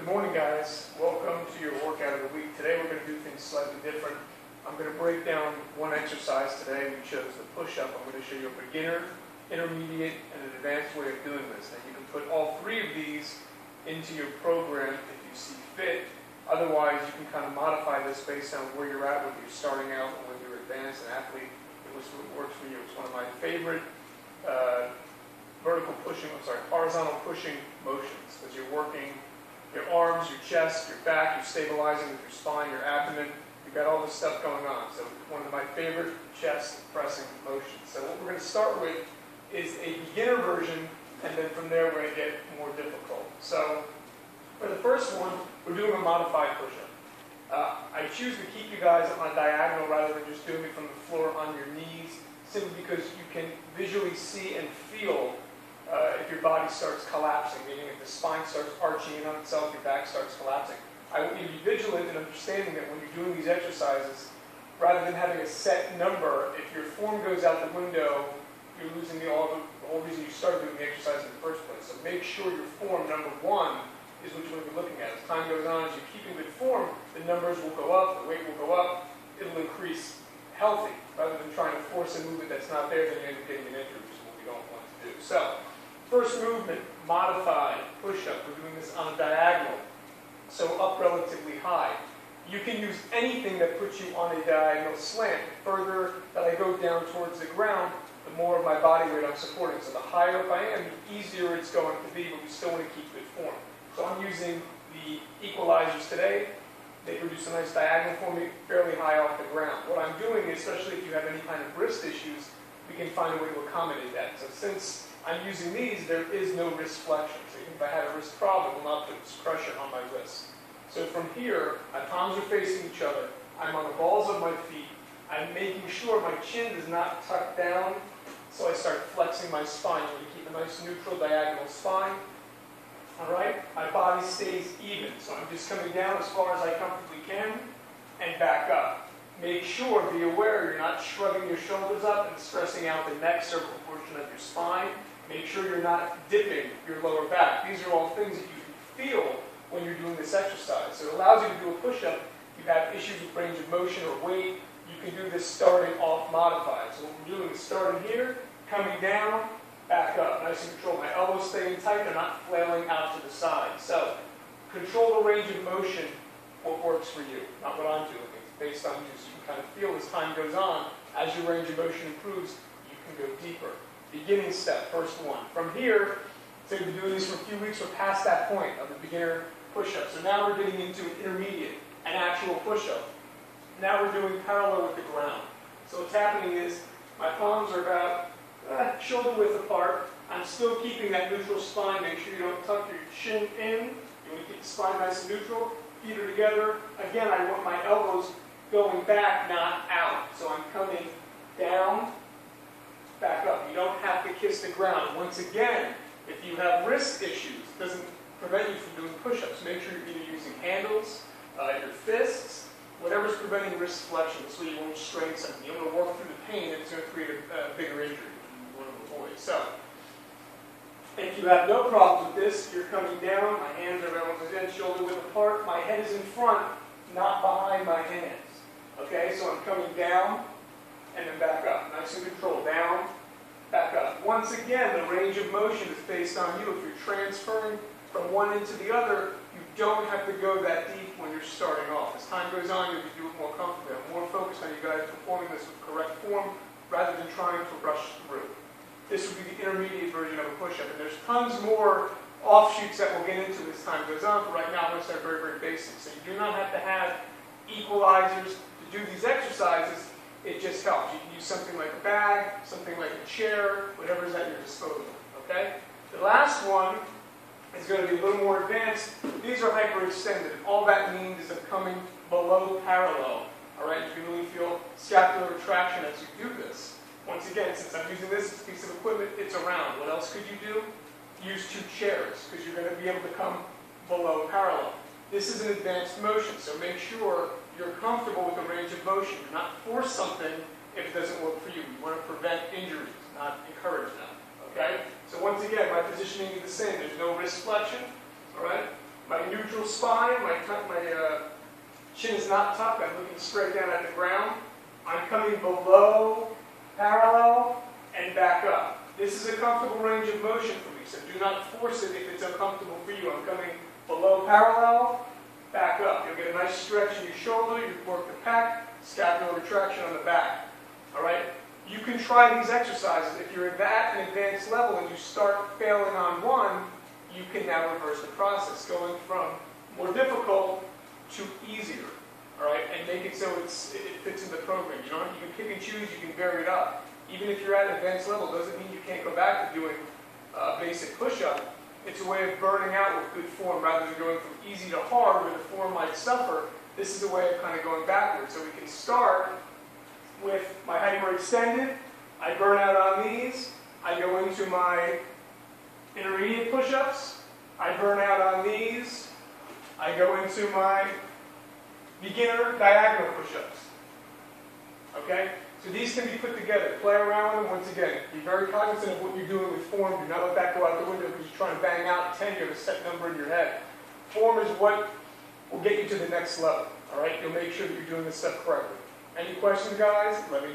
Good morning, guys. Welcome to your workout of the week. Today we're going to do things slightly different. I'm going to break down one exercise today. We chose the push-up. I'm going to show you a beginner, intermediate, and an advanced way of doing this. Now you can put all three of these into your program if you see fit. Otherwise, you can kind of modify this based on where you're at, whether you're starting out or whether you're advanced, an athlete. It works for you. It's one of my favorite horizontal pushing motions, because you're working your arms, your chest, your back, you're stabilizing with your spine, your abdomen. You've got all this stuff going on. So one of my favorite chest pressing motions. So what we're going to start with is a beginner version, and then from there we're going to get more difficult. So for the first one, we're doing a modified push-up. I choose to keep you guys on a diagonal rather than just doing it from the floor on your knees, simply because you can visually see and feel if your body starts collapsing, meaning if the spine starts arching in on itself, your back starts collapsing. I want you to be vigilant in understanding that when you're doing these exercises, rather than having a set number, if your form goes out the window, you're losing the whole reason you started doing the exercise in the first place. So make sure your form, number one, is what you're going to be looking at. As time goes on, as you keep in good form, the numbers will go up, the weight will go up, it'll increase healthy, rather than trying to force a movement that's not there, then you end up getting an injury, which is what we don't want to do. So, first movement, modified push-up. We're doing this on a diagonal, so up relatively high. You can use anything that puts you on a diagonal slant. The further that I go down towards the ground, the more of my body weight I'm supporting. So the higher up I am, the easier it's going to be, but we still want to keep good form. So I'm using the equalizers today. They produce a nice diagonal for me, fairly high off the ground. What I'm doing, especially if you have any kind of wrist issues, we can find a way to accommodate that. So since I'm using these, there is no wrist flexion. So even if I had a wrist problem, it will not put this pressure on my wrist. So from here, my palms are facing each other. I'm on the balls of my feet. I'm making sure my chin is not tucked down, so I start flexing my spine. I'm going to keep a nice neutral diagonal spine. All right? My body stays even. So I'm just coming down as far as I comfortably can and back up. Make sure, be aware, you're not shrugging your shoulders up and stressing out the neck circle portion of your spine. Make sure you're not dipping your lower back. These are all things that you can feel when you're doing this exercise. So it allows you to do a push-up. If you have issues with range of motion or weight, you can do this starting off modified. So what we're doing is starting here, coming down, back up. Nice and controlled. My elbows staying tight. They're not flailing out to the side. So control the range of motion, what works for you, not what I'm doing. It's based on you, so you can kind of feel as time goes on, as your range of motion improves, you can go deeper. Beginning step, first one. From here, so we've been doing this for a few weeks, we're past that point of the beginner push-up. So now we're getting into an intermediate, an actual push-up. Now we're doing parallel with the ground. So what's happening is my palms are about shoulder width apart. I'm still keeping that neutral spine. Make sure you don't tuck your chin in. You want to keep the spine nice and neutral. Feet are together. Again, I want my elbows going back, not out. So I'm coming down, back up. You don't have to kiss the ground. Once again, if you have wrist issues, it doesn't prevent you from doing push-ups. Make sure you're either using handles, your fists, whatever's preventing wrist flexion, so you won't strain something. You want to work through the pain that's going to create a bigger injury you want to avoid. So, if you have no problems with this, you're coming down, my hands are elbows in, shoulder width apart, my head is in front, not behind my hands. Okay, so I'm coming down and then back up. Nice and controlled. Down, back up. Once again, the range of motion is based on you. If you're transferring from one end to the other, you don't have to go that deep when you're starting off. As time goes on, you'll do it more comfortably. I'm more focused on you guys performing this with correct form rather than trying to rush through. This would be the intermediate version of a push-up. And there's tons more offshoots that we'll get into as time goes on, but right now I'm going to start very, very basic. So you do not have to have equalizers to do these exercises. It just helps. You can use something like a bag, something like a chair, whatever is at your disposal. Okay? The last one is going to be a little more advanced. These are hyperextended. All that means is of coming below parallel. All right? You can really feel scapular retraction as you do this. Once again, since I'm using this piece of equipment, it's around. What else could you do? Use two chairs, because you're going to be able to come below parallel. This is an advanced motion, so make sure you're comfortable with the range of motion. Do not force something if it doesn't work for you. You want to prevent injuries, not encourage them. Okay? So once again, my positioning is the same. There's no wrist flexion. All right? My neutral neutral spine. My chin is not tucked. I'm looking straight down at the ground. I'm coming below parallel and back up. This is a comfortable range of motion for me, so do not force it if it's uncomfortable for you. I'm coming below parallel, back up. You'll get a nice stretch in your shoulder. You work the pec, scapular retraction on the back. All right? You can try these exercises. If you're at an advanced level and you start failing on one, you can now reverse the process, going from more difficult to easier. All right? And make it so it fits in the program. You can pick and choose. You can vary it up. Even if you're at an advanced level, doesn't mean you can't go back to doing basic push-up. It's a way of burning out with good form rather than going from easy to hard where the form might suffer. This is a way of kind of going backwards. So we can start with my hyperextended. I burn out on these. I go into my intermediate push-ups. I burn out on these. I go into my beginner diagonal push-ups. Okay? So these can be put together. Play around with them once again. Be very cognizant of what you're doing with form. Do not let that go out the window because you're trying to bang out 10. You have a set number in your head. Form is what will get you to the next level. All right? You'll make sure that you're doing this stuff correctly. Any questions, guys? Let me know.